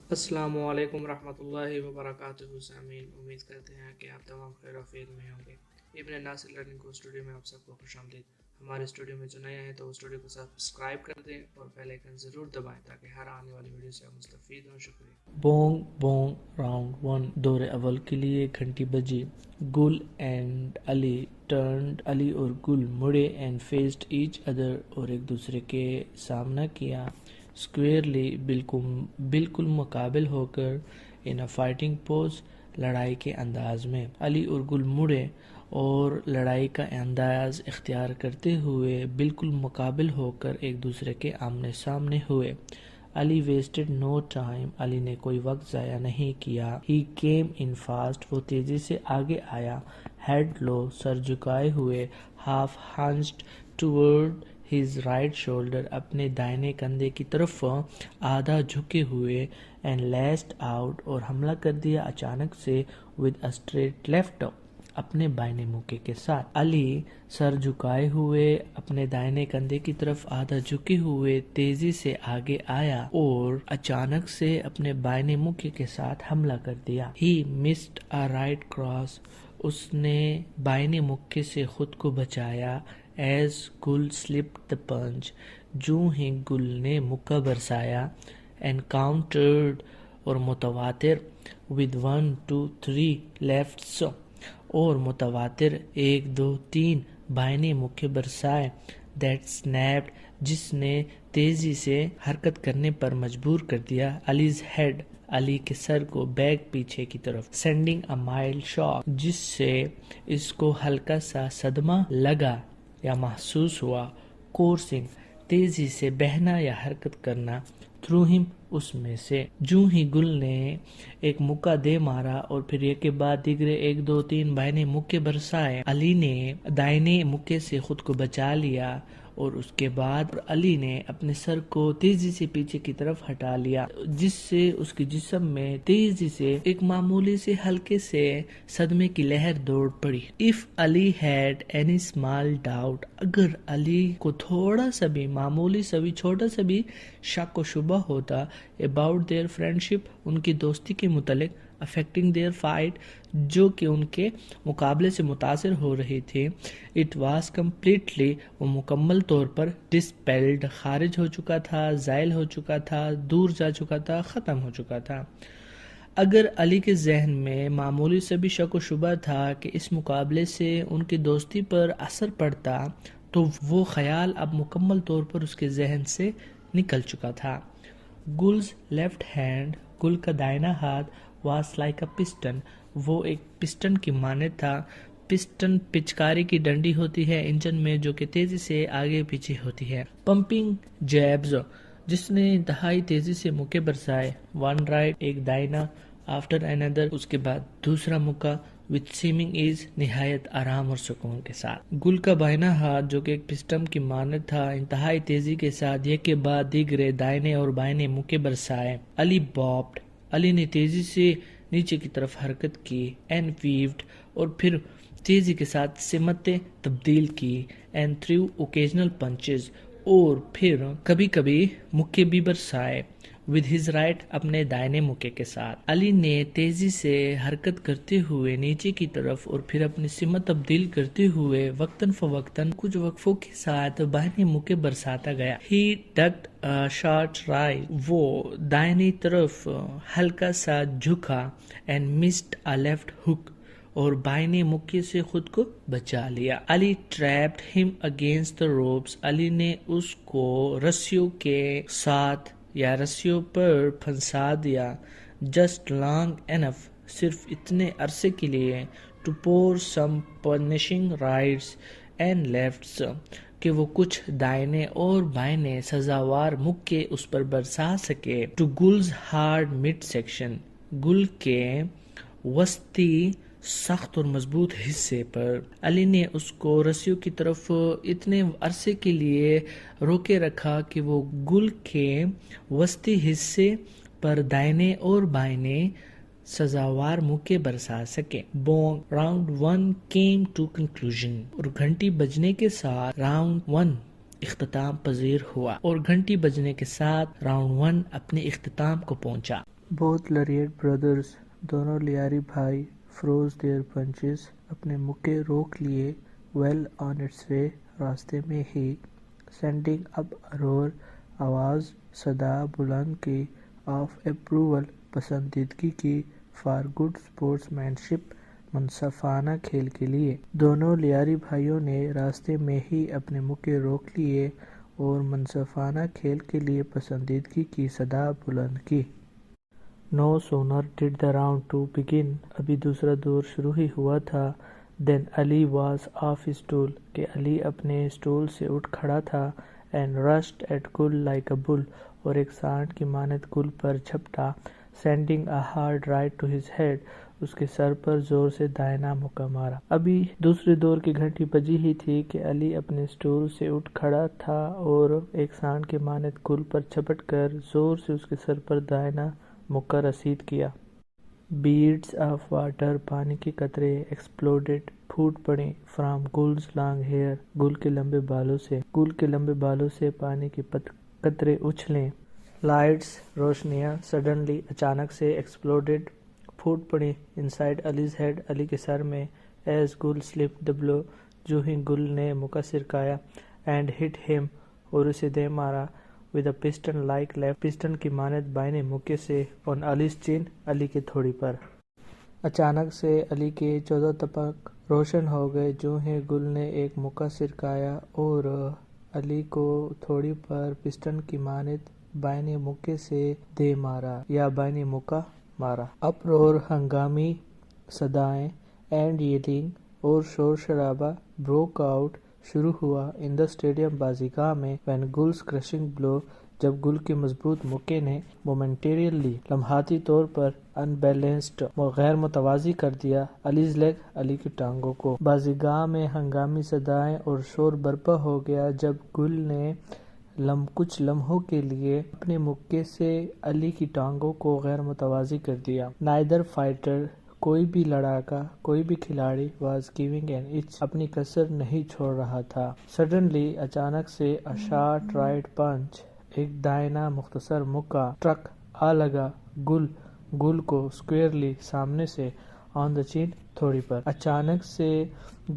السلام علیکم ورحمۃ اللہ وبرکاتہ سامعین، امید کرتے ہیں کہ آپ تمام خیر و عافیت میں ہوں گے۔ ابن ناصر لرننگ کو اسٹوڈیو میں آپ سب کو خوش آمدید۔ ہمارے اسٹوڈیو میں جو نئے ہیں تو اسٹوڈیو کو سبسکرائب کر دیں اور بیل آئیکن ضرور دبائیں تاکہ ہر آنے والی ویڈیو سے آپ مستفید ہوں۔ شکریہ۔ بونگ بونگ راؤنڈ 1 دور اول کے لیے گھنٹی بجی۔ گل اینڈ علی ٹرنڈ، علی اور گل مڑے اینڈ فیسڈ ایچ ادر اور ایک دوسرے کے سامنا کیا اسکویئرلی، بالکل مقابل ہو کر، ان فائٹنگ پوز، لڑائی کے انداز میں۔ علی اور گل مڑے اور لڑائی کا انداز اختیار کرتے ہوئے بالکل مقابل ہو کر ایک دوسرے کے آمنے سامنے ہوئے۔ علی ویسٹڈ نو ٹائم، علی نے کوئی وقت ضائع نہیں کیا۔ ہی کیم ان فاسٹ، وہ تیزی سے آگے آیا۔ ہیڈ لو، سر جھکائے ہوئے۔ Half hunched toward his right shoulder, اپنے دائیں کندھے کی طرف آدھا جھکے ہوئے۔ اینڈ لیسڈ آؤٹ، اور حملہ کر دیا اچانک سے۔ ود اے اسٹریٹ لیفٹ، اپنے بائیں موقع کے ساتھ۔ علی سر جھکائے ہوئے، اپنے دائیں کندھے کی طرف آدھا جھکے ہوئے تیزی سے آگے آیا اور اچانک سے اپنے بائیں موقع کے ساتھ حملہ کر دیا۔ ہی مسڈ اے رائٹ کراس، اس نے بائیں موقع سے خود کو بچایا۔ ایز گل سلپڈ دی پنچ، جو ہی گل نے مکہ برسایا۔ انکاؤنٹرڈ، اور متواتر۔ ود 1 2 3 لیفٹس، اور متواتر 1 2 3 بائیں موقع برسائے۔ دیٹ سنیپڈ، جس نے تیزی سے حرکت کرنے پر مجبور کر دیا۔ علیز ہیڈ، علی کے سر کو بیک پیچھے کی طرف۔ سینڈنگ اے مائلڈ شاک، جس سے اس کو ہلکا سا صدمہ لگا یا محسوس ہوا۔ کورسنگ، تیزی سے بہنا یا حرکت کرنا۔ تھرو ہم، اس میں سے۔ جو ہی گل نے ایک مکہ دے مارا اور پھر ایک کے بعد دیگرے 1 2 3 بائیں موقع برسائے، علی نے دائیں موقع سے خود کو بچا لیا اور اس کے بعد علی نے اپنے سر کو تیزی سے پیچھے کی طرف ہٹا لیا، جس سے اس کے جسم میں تیزی سے ایک معمولی سے ہلکے سے صدمے کی لہر دوڑ پڑی۔ If Ali had any small doubt، اگر علی کو تھوڑا سا بھی، معمولی سا بھی، چھوٹا سا بھی شک و شبہ ہوتا about their friendship، ان کی دوستی کے متعلق، affecting their fight، جو کہ ان کے مقابلے سے متاثر ہو رہی تھی، it was completely، وہ مکمل طور پر dispelled، خارج ہو چکا تھا، زائل ہو چکا تھا، دور جا چکا تھا، ختم ہو چکا تھا۔ اگر علی کے ذہن میں معمولی سے بھی شک و شبہ تھا کہ اس مقابلے سے ان کی دوستی پر اثر پڑتا، تو وہ خیال اب مکمل طور پر اس کے ذہن سے نکل چکا تھا۔ گلز لیفٹ ہینڈ، گل کا دائنا ہاتھ، واز لائک اے پسٹن، وہ ایک پسٹن کی مانند تھا۔ پسٹن پچکاری کی ڈنڈی ہوتی ہے انجن میں، جو کہ تیزی سے آگے پیچھے ہوتی ہے۔ پمپنگ جیبز، جس نے انتہائی تیزی سے موقع برسائے۔ ون رائٹ، ایک دائنا، آفٹر اندر، اس کے بعد دوسرا موقع، وتھ سیمنگ ایز، نہایت آرام اور سکون کے ساتھ۔ گل کا بائنا ہاتھ، جو کہ ایک پسٹن کی مانند تھا، انتہائی تیزی کے ساتھ ایک کے بعد دیگرے دائنے اور بائیں موقع برسائے۔ علی بابڈ، علی نے تیزی سے نیچے کی طرف حرکت کی۔ اینڈ ویوڈ، اور پھر تیزی کے ساتھ سمتیں تبدیل کی۔ اینڈ تھریو اوکیجنل پنچز، اور پھر کبھی کبھی مکے بھی برسائے۔ ود ہز رائٹ، اپنے دائیں موقع کے ساتھ۔ علی نے تیزی سے حرکت کرتے ہوئے نیچے کی طرف اور پھر اپنی سمت تبدیل کرتے ہوئے وقتاً فوقتاً کچھ وقفوں کے ساتھ بائیں موقع برساتا گیا۔ ہی ڈکڈ شارٹ رائٹ، وہ دائنی طرف ہلکا سا جھکا۔ اینڈ مسڈ اے لیفٹ ہک، اور بائیں موقع سے خود کو بچا لیا۔ علی ٹریپڈ ہم اگینسٹ دا روپس، علی نے اس کو رسیوں کے ساتھ یا رسیوں پر پھنسا دیا۔ جسٹ لانگ انف، صرف اتنے عرصے کے لیے۔ ٹو پور سم پنشنگ رائٹس اینڈ لیفٹس، کہ وہ کچھ دائنے اور بائیں سزاوار مکے اس پر برسا سکے۔ To Gul's hard midsection, Gul کے وسطی سخت اور مضبوط حصے پر۔ علی نے اس کو رسیوں کی طرف اتنے عرصے کے لیے روکے رکھا کہ وہ گل کے وسطی حصے پر دائنے اور بائیں سزاوار موقع برسا سکے۔ Boeing round 1 came to conclusion، اور گھنٹی بجنے کے ساتھ راؤنڈ 1 اختتام پذیر ہوا، اور گھنٹی بجنے کے ساتھ راؤنڈ 1 اپنے اختتام کو پہنچا۔ Both Lariat brothers, دونوں لیاری بھائی, froze their punches, اپنے مکے روک لیے, well on its way, راستے میں ہی, sending up a roar, آواز, صدا بلند کی, of approval, پسندیدگی کی, for good sportsmanship, منصفانہ کھیل کے لیے. دونوں لیاری بھائیوں نے راستے میں ہی اپنے مکے روک لیے اور منصفانہ کھیل کے لیے پسندیدگی کی صدا بلند کی. No sooner did the round 2 begin, ابھی دوسرا دور شروع ہی ہوا تھا, then Ali was off his stool, کہ علی اپنے اسٹول سے اٹھ کھڑا تھا, and rushed at Gul like a bull, اور ایک سانڈ کی مانند گل پر جھپٹا, sending a hard right to his head, اس کے سر پر زور سے دائنا مکہ مارا. ابھی دوسرے دور کی گھنٹی بجی ہی تھی کہ علی اپنے اسٹول سے اٹھ کھڑا تھا اور ایک سانڈ کے مانند گل پر جھپٹ کر زور سے اس کے سر پر دائنا مکہ رسید کیا. بیڈز آف واٹر, پانی کے قطرے, ایکسپلوڈڈ, پھوٹ پڑے, فرام گلز لانگ ہیئر, گل کے لمبے بالوں سے, گل کے لمبے بالوں سے پانی کے قطرے اچھلیں. لائٹس, روشنیاں, سڈنلی, اچانک سے, ایکسپلوڈڈ, پھوٹ پڑی, انسائڈ علیز ہیڈ, علی کے سر میں, ایز گل سلپڈ دی بلو, جو ہی گل نے مکہ سرکایا, اینڈ ہٹ ہم, اور اسے دے مارا, with a piston like left, piston کی مانند بائیں مکے سے, on علیز چین, علی کے تھوڑی پر. اچانک سے علی کے 14 تپاک روشن ہو گئے جو ہی گل نے ایک مکہ سرکایا اور علی کو تھوڑی پر پسٹن کی مانند بائیں مکے سے دے مارا یا بائیں مکہ مارا. اپرور, ہنگامی صدائیں, اینڈ یلنگ, اور شور شرابہ, بروک آؤٹ, شروع ہوا, ان دا اسٹیڈیم, بازیگاہ میں, وین گلز کرشنگ بلو, جب گل کے مضبوط مکے نے, مومنٹریلی, لمحاتی طور پر, انبیلنسڈ, غیر متوازی کر دیا, علیز لیگ, علی کی ٹانگوں کو. بازیگاہ میں ہنگامی صدائیں اور شور برپا ہو گیا جب گل نے کچھ لمحوں کے لیے اپنے مکے سے علی کی ٹانگوں کو غیر متوازی کر دیا. نائدر فائٹر, کوئی بھی لڑاکا, کوئی بھی کھلاڑی, واز گیونگ این انچ, اپنی کسر نہیں چھوڑ رہا تھا. سڈنلی, اچانک سے, اے شارٹ رائٹ پنچ, ایک دائنا مختصر مکہ, ٹرک, آ لگا, گل کو, اسکوئرلی, سامنے سے, آن دا چین, تھوڑی پر. اچانک سے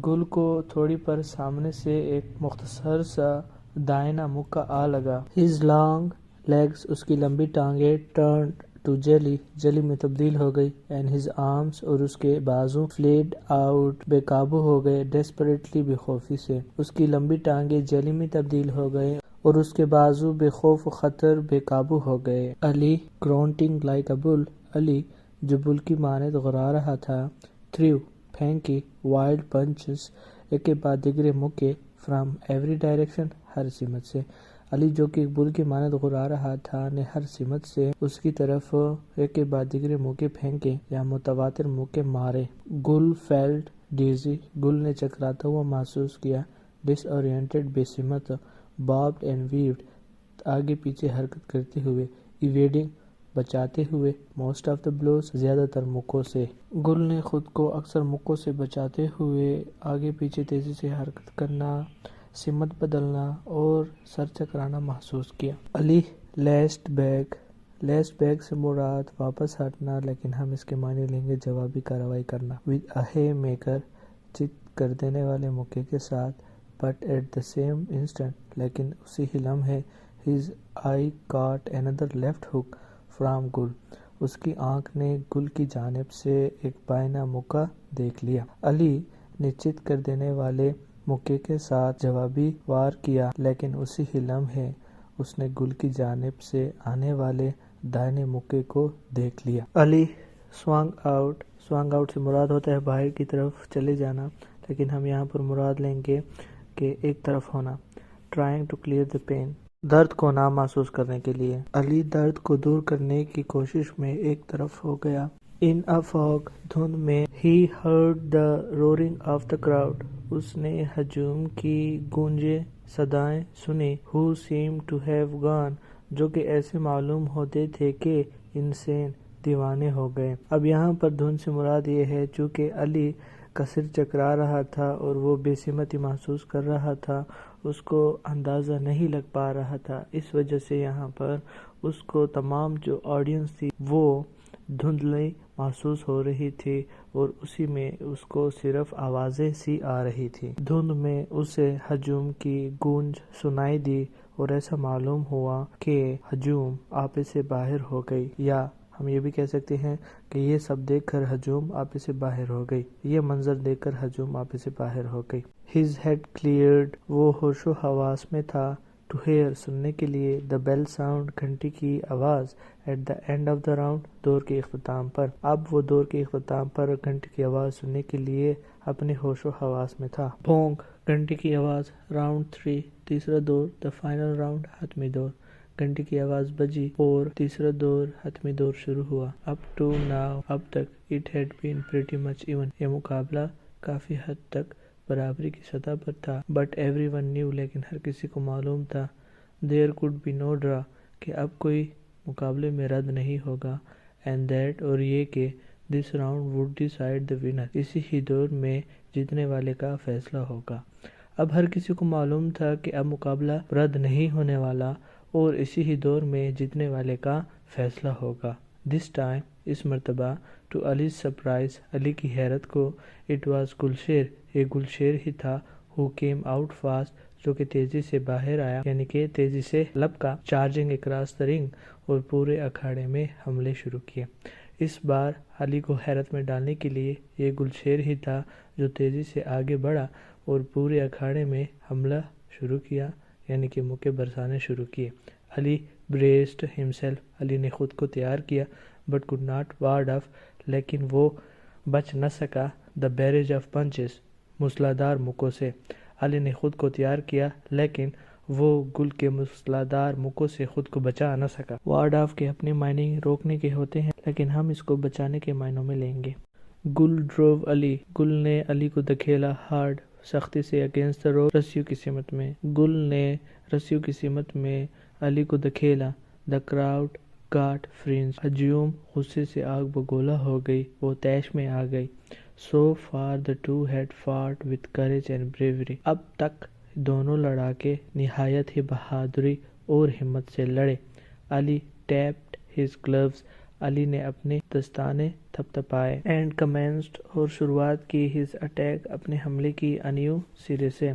گل کو تھوڑی پر سامنے سے ایک مختصر سا دائنا مکہ آ لگا. ہز لانگ لیگز, اس کی لمبی ٹانگیں, ٹرنڈ ٹو جیلی, جلی میں تبدیل ہو گئی, اینڈ ہز آرمز, اور اس کے بازو, فلیڈ آؤٹ, بے قابو ہو گئے, ڈیسپریٹلی, بے خوفی سے. اس کی لمبی ٹانگیں جیلی میں تبدیل ہو گئے اور اس کے بازو بے خوف و خطر بے قابو ہو گئے. علی, گرونٹنگ لائک اے بل, علی جو بل کی مانند غرا رہا تھا, تھریو, پھینکی, وائلڈ پنچز, ایک کے بعد دیگرے مکے, فرام ایوری ڈائریکشن, ہر سمت سے. علی جو کہ ایک بل کی مانند غرا رہا تھا نے ہر سمت سے اس کی طرف ایک کے بعد دیگرے موقع پھینکے یا متواتر موقع مارے. گل فیلڈ ڈیزی, گل نے چکراتا ہوا محسوس کیا, ڈس اورینٹڈ, بے سمت, بابڈ اینڈ ویوڈ, آگے پیچھے حرکت کرتے ہوئے, ایویڈنگ, بچاتے ہوئے, موسٹ آف دا بلوز, زیادہ تر مکوں سے. گل نے خود کو اکثر مکوں سے بچاتے ہوئے آگے پیچھے تیزی سے حرکت کرنا, سمت بدلنا اور سر چکرانا محسوس کیا. علی, لیسٹ بیک, لیسٹ بیک سے مراد واپس ہٹنا, لیکن ہم اس کے معنی لیں گے جوابی کارروائی کرنا. ود اے ہے میکر, چت کر دینے والے مکے کے ساتھ, but at the same instant, لیکن اسی ہی لمحے, his eye caught another left hook from Gul, اس کی آنکھ نے گل کی جانب سے ایک بائنا مکہ دیکھ لیا. علی نے چت کر دینے والے مکے کے ساتھ جوابی وار کیا, لیکن اسی ہی لمحے اس نے گل کی جانب سے آنے والے دائیں مکے کو دیکھ لیا. علی, سوانگ آؤٹ, سوانگ آؤٹ سے مراد ہوتا ہے باہر کی طرف چلے جانا, لیکن ہم یہاں پر مراد لیں گے کہ ایک طرف ہونا. Trying to clear the pain, درد کو نہ محسوس کرنے کے لیے. علی درد کو دور کرنے کی کوشش میں ایک طرف ہو گیا. ان اے فاگ, دھند میں, he heard the roaring of the crowd, اس نے ہجوم کی گونجیں, صدائیں سنی. Who seemed to have gone, جو کہ ایسے معلوم ہوتے تھے کہ انسین, دیوانے ہو گئے. اب یہاں پر دھند سے مراد یہ ہے چونکہ علی کا سر چکرا رہا تھا اور وہ بے سمتی محسوس کر رہا تھا, اس کو اندازہ نہیں لگ پا رہا تھا, اس وجہ سے یہاں پر اس کو تمام جو آڈینس تھی وہ دھندلی محسوس ہو رہی تھی اور اسی میں اس کو صرف آوازیں سی آ رہی تھی۔ دھند میں اسے ہجوم کی گونج سنائی دی اور ایسا معلوم ہوا کہ ہجوم آپے سے باہر ہو گئی، یا ہم یہ بھی کہہ سکتے ہیں کہ یہ سب دیکھ کر ہجوم آپے سے باہر ہو گئی، یہ منظر دیکھ کر ہجوم آپے سے باہر ہو گئی۔ His head cleared، وہ ہوش و حواس میں تھا۔ To hear، سننے کے لیے۔ The bell sound، گھنٹی کی آواز۔ At the end of the round، دور کے اختتام پر۔ اب وہ دور کے اختتام پر گھنٹی کی آواز سننے کے لیے اپنے ہوش و حواس میں تھا۔ بونگ، گھنٹی کی آواز۔ Round 3، تیسرا دور۔ The final round، حتمی دور۔ گھنٹی کی آواز بجی اور تیسرا دور حتمی دور شروع ہوا۔ Up to now، اب تک۔ It had been pretty much even، یہ مقابلہ کافی حد تک برابری کی سطح پر تھا۔ But everyone knew، لیکن ہر کسی کو معلوم تھا۔ There could be no draw، کہ اب کوئی مقابلے میں رد نہیں ہوگا۔ And that، اور یہ کہ this round would decide the winner، اسی ہی دور میں جیتنے والے کا فیصلہ ہوگا۔ اب ہر کسی کو معلوم تھا کہ اب مقابلہ رد نہیں ہونے والا اور اسی ہی دور میں جیتنے والے کا فیصلہ ہوگا۔ This time، اس مرتبہ، to Ali's surprise، علی کی حیرت کو، it was گلشیر، یہ گلشیر ہی تھا، who came out fast، جو کہ تیزی سے باہر آیا، یعنی کہ تیزی سے لپکا، charging across the ring، اور پورے اکھاڑے میں حملے شروع کیے۔ اس بار علی کو حیرت میں ڈالنے کے لیے یہ گلشیر ہی تھا جو تیزی سے آگے بڑھا اور پورے اکھاڑے میں حملہ شروع کیا، یعنی کہ موقع برسانے شروع کیے۔ علی braced himself، علی نے خود کو تیار کیا، but could not ward off، لیکن وہ بچ نہ سکا، the barrage of punches، موسلادھار مکوں سے۔ علی نے خود کو تیار کیا لیکن وہ گل کے موسلادھار مکوں سے خود کو بچا نہ سکا۔ وارڈ آف کے اپنے معنی روکنے کے ہوتے ہیں، لیکن ہم اس کو بچانے کے معنوں میں لیں گے۔ گل ڈروو علی، گل نے علی کو دھکیلا، ہارڈ، سختی سے، اگینسٹ the rope، رسیوں کی سمت میں۔ گل نے رسیوں کی سمت میں علی کو دھکیلا۔ the crowd got frenzied، ہجوم غصے سے آگ بگولا ہو گئی، وہ طیش میں آ گئی۔ so far the two had fought with courage and bravery، اب تک دونوں لڑاکے نہایت ہی بہادری اور ہمت سے لڑے۔ علی tapped his gloves، علی نے اپنے دستانے تھپتھپائے۔ and commenced، اور شروعات کی his attack، اپنے حملے کی انیو سرے سے۔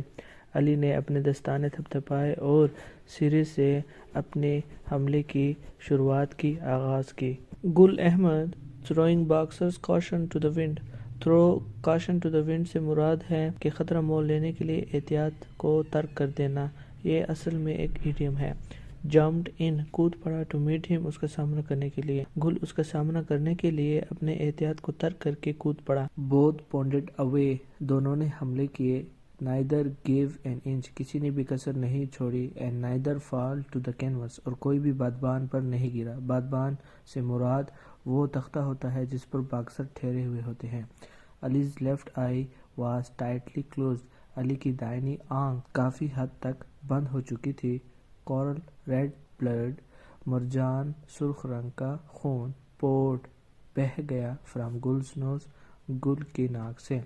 علی نے اپنے دستانے تھپتھپائے اور سرے سے اپنے حملے کی شروعات کی، آغاز کی۔ گل Ahmad throwing boxers caution to the wind، throw caution to the wind سے مراد ہے کہ خطرہ مول لینے کے لیے احتیاط کو ترک کر دینا، یہ اصل میں ایک ایڈیم ہے۔ jumped in، کود پڑا، to meet him، اس کا سامنا کرنے کے لیے۔ گل اس کا سامنا کرنے کے لیے اپنے احتیاط کو ترک کر کے کود پڑا۔ both pounded away، دونوں نے حملے کیے۔ neither gave an inch، کسی نے بھی کسر نہیں چھوڑی۔ and neither fall to the canvas، اور کوئی بھی بادبان پر نہیں گرا۔ بادبان سے مراد وہ تختہ ہوتا ہے جس پر باکسر ٹھہرے ہوئے ہوتے ہیں۔ Ali's left eye was tightly closed، علی کی دائنی آنکھ کافی حد تک بند ہو چکی تھی۔ coral red blood، مرجان سرخ رنگ کا خون۔ poured، بہہ گیا، from Gul's nose، گل کی ناک سے۔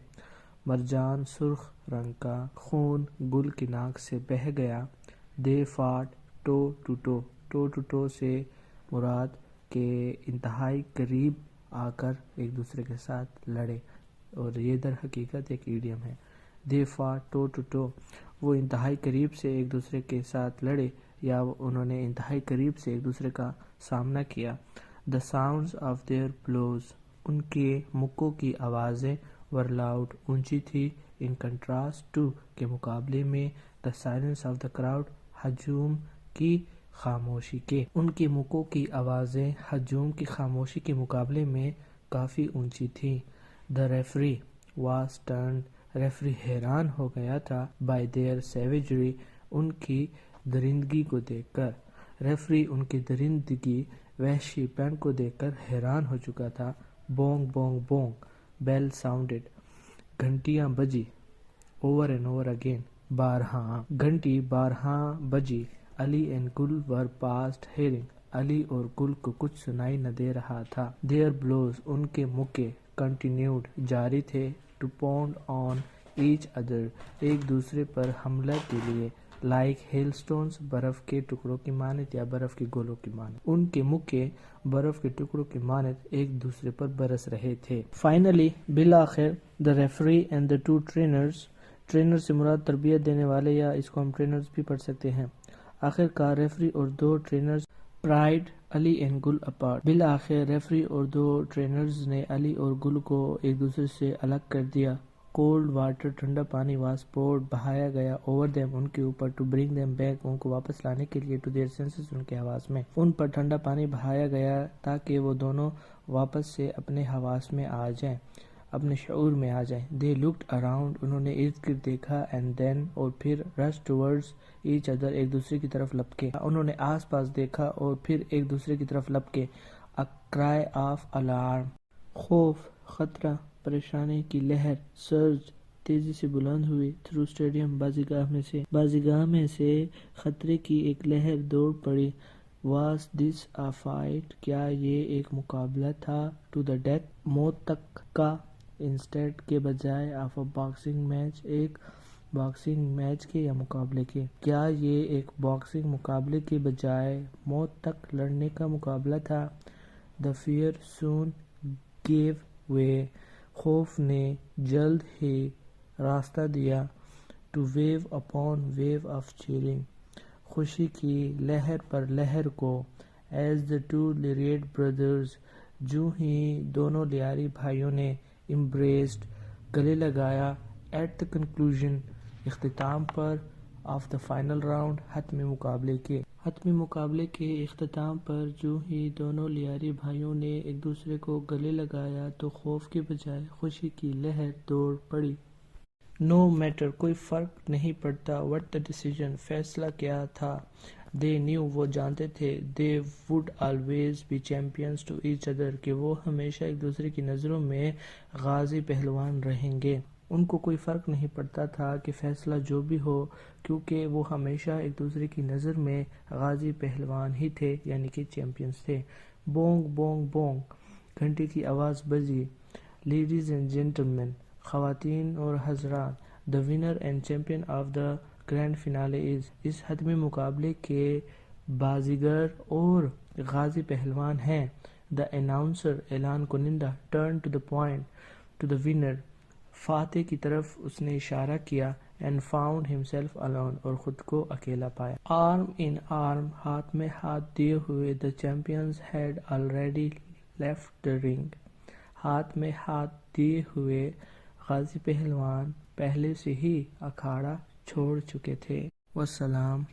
مرجان سرخ رنگ کا خون گل کی ناک سے بہہ گیا۔ they fought toe to toe، toe to toe سے مراد کہ انتہائی قریب آ کر ایک دوسرے کے ساتھ لڑے، اور یہ در حقیقت ایک ایڈیم ہے۔ they fought toe to toe، وہ انتہائی قریب سے ایک دوسرے کے ساتھ لڑے یا انہوں نے انتہائی قریب سے ایک دوسرے کا سامنا کیا۔ the sounds of their blows، ان کے مکوں کی آوازیں were loud، اونچی تھی۔ in contrast to، کے مقابلے میں the silence of the crowd، ہجوم کی خاموشی کے۔ ان کے مکوں کی آوازیں ہجوم کی خاموشی کے مقابلے میں کافی اونچی تھیں۔ the referee was stunned، referee حیران ہو گیا تھا۔ by their savagery، ان کی درندگی کو دیکھ کر۔ ریفری ان کی درندگی، وحشی پن کو دیکھ کر حیران ہو چکا تھا۔ Bong bong bong, bell sounded, گھنٹیاں بجی۔ over and over again، بارہا، گھنٹی بارہا بجی۔ علی and Gul were past hearing، علی اور گل کو کچھ سنائی نہ دے رہا تھا۔ their blows، ان کے مکے continued، جاری تھے۔ to pound on each other، ایک دوسرے پر حملہ کے لیے۔ لائک ہیل سٹونز، برف کے ٹکڑوں کی مانند یا برف کے گولوں کی مانند. ان کے مکے برف کے ٹکڑوں کی مانند ایک دوسرے پر برس رہے تھے. فائنلی، بالآخر، the referee and the two trainers, trainer سے مراد تربیت دینے والے، یا اس کو ہم ٹرینرز بھی پڑھ سکتے ہیں. آخر کار ریفری اور دو trainers pried Ali and Gul apart. بالآخر ریفری اور دو ٹرینرز نے علی اور گل کو ایک دوسرے سے الگ کر دیا. کولڈ واٹر، ٹھنڈا پانی، واز پورڈ، بہایا گیا اوور دیم، ان کے اوپر، ٹو برنگ دیم بیک، ان کو واپس لانے کے لیے، ٹو دیئر سینسز، ان کے حواس میں. ان پر ٹھنڈا پانی بہایا گیا تاکہ وہ دونوں واپس سے اپنے حواس میں آ جائیں، اپنے شعور میں آ جائیں. دے لکڈ اراؤنڈ، انہوں نے ارد گرد دیکھا. اینڈ دین، اور پھر، رش ٹورڈز ایچ ادر، ایک دوسرے کی طرف لپکے. انہوں نے آس پاس دیکھا اور پھر ایک دوسرے کی طرف لپکے. A cry of alarm، خوف، خطرہ، پریشانی کی لہر. سرج، تیزی سے بلند ہوئی. تھرو اسٹیڈیم، بازیگاہ میں سے خطرے کی ایک لہر دوڑ پڑی. واز دس a fight، کیا یہ ایک مقابلہ تھا. ٹو the death، موت تک کا. انسٹیڈ، کے بجائے. آف a باکسنگ میچ، ایک باکسنگ میچ کے یا مقابلے کے. کیا یہ ایک باکسنگ مقابلے کے بجائے موت تک لڑنے کا مقابلہ تھا. The fear soon gave way، خوف نے جلد ہی راستہ دیا. To wave upon wave of cheering، خوشی کی لہر پر لہر کو. As the two Lyriad brothers، جو ہی دونوں لیاری بھائیوں نے. Embraced، گلے لگایا. At the conclusion، اختتام پر. Of the final round، حتمی مقابلے کے. حتمی مقابلے کے اختتام پر جو ہی دونوں لیاری بھائیوں نے ایک دوسرے کو گلے لگایا تو خوف کے بجائے خوشی کی لہر دوڑ پڑی. No matter، کوئی فرق نہیں پڑتا. What the decision، فیصلہ کیا تھا. They knew، وہ جانتے تھے. They would always be champions to each other، کہ وہ ہمیشہ ایک دوسرے کی نظروں میں غازی پہلوان رہیں گے. ان کو کوئی فرق نہیں پڑتا تھا کہ فیصلہ جو بھی ہو، کیونکہ وہ ہمیشہ ایک دوسرے کی نظر میں غازی پہلوان ہی تھے، یعنی کہ چیمپئنز تھے. بونگ بونگ بونگ، گھنٹی کی آواز بجی. لیڈیز اینڈ جینٹلمین، خواتین اور حضرات. The winner and champion of the grand finale is, اس حتمی مقابلے کے بازیگر اور غازی پہلوان ہیں. دا اناؤنسر، اعلان کنندہ. Turn to the point, to the winner, فاتح کی طرف اس نے اشارہ کیا. اینڈ فاؤنڈ ہمسیلف alone، اور خود کو اکیلا پایا. آرم ان آرم، ہاتھ میں ہاتھ دیے ہوئے. The champions had already left the ring, ہاتھ میں ہاتھ دیے ہوئے غازی پہلوان پہلے سے ہی اکھاڑا چھوڑ چکے تھے. والسلام.